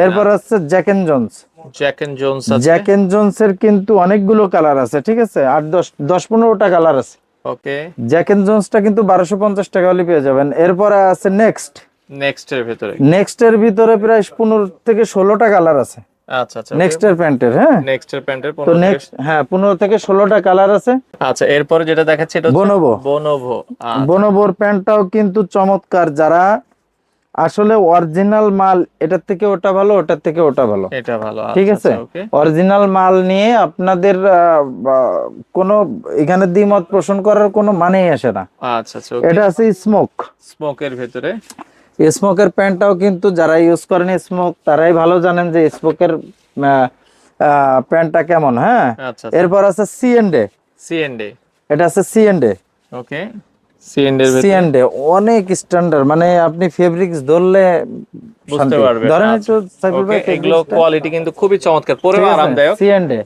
এরপর আছে Jack and Jones. Jack and Jones আছে। জ্যাক এন্ড জোন্স এর কিন্তু অনেকগুলো কালার আছে, ঠিক আছে, 8-10-15টা কালার আছে। ওকে, জ্যাক এন্ড জোন্সটা কিন্তু 1250 টাকা হলে পেয়ে যাবেন। এরপরে আছে নেক্সট। নেক্সট এর ভিতরে। নেক্সট এর ভিতরে প্রায় 15 থেকে 16টা কালার আছে। আচ্ছা আচ্ছা, নেক্সট এর প্যান্টের, হ্যাঁ নেক্সট এর প্যান্টের তো 15 থেকে। নেক্সট, হ্যাঁ 15 থেকে 16টা কালার আছে। আচ্ছা, এরপরে যেটা দেখাচ্ছে এটা হচ্ছে বোনোভো। বোনোভো। বোনোভোর প্যান্টটাও কিন্তু চমৎকার। যারা আসলে অরিজিনাল মাল, এটার থেকে ওটা ভালো, ওটার থেকে ওটা ভালো, এটা ভালো। ঠিক আছে। ওকে, অরিজিনাল মাল নিয়ে আপনাদের কোনো এখানে দ্বিমত পোষণ করার কোনো মানেই আসে না। আচ্ছা আচ্ছা, ওকে। এটা আছে স্মোক। স্মোকের ভিতরে। স্মোকের প্যান্টটাও কিন্তু যারা ইউজ করেন স্মোক তারাই ভালো জানেন যে স্মোকের প্যান্টটা কেমন, হ্যাঁ। আচ্ছা, এরপর আছে সিএনডে। সিএনডে। এটা আছে সিএনডে। ওকে, সিএনডে এর ভিতরে সিএনডে অনেক স্ট্যান্ডার্ড, মানে আপনি ফেব্রিক্স ধরলে বুঝতে শান্তি। পারবেন। ধরেন আচ্ছা, একটু সাইফুল ওকে, ভাই এগুলো ফেব্রিক্সটা, কোয়ালিটি কিন্তু খুবই চমৎকার, পরেও ঠিক আছে, আরামদায়ক। সিএনডে।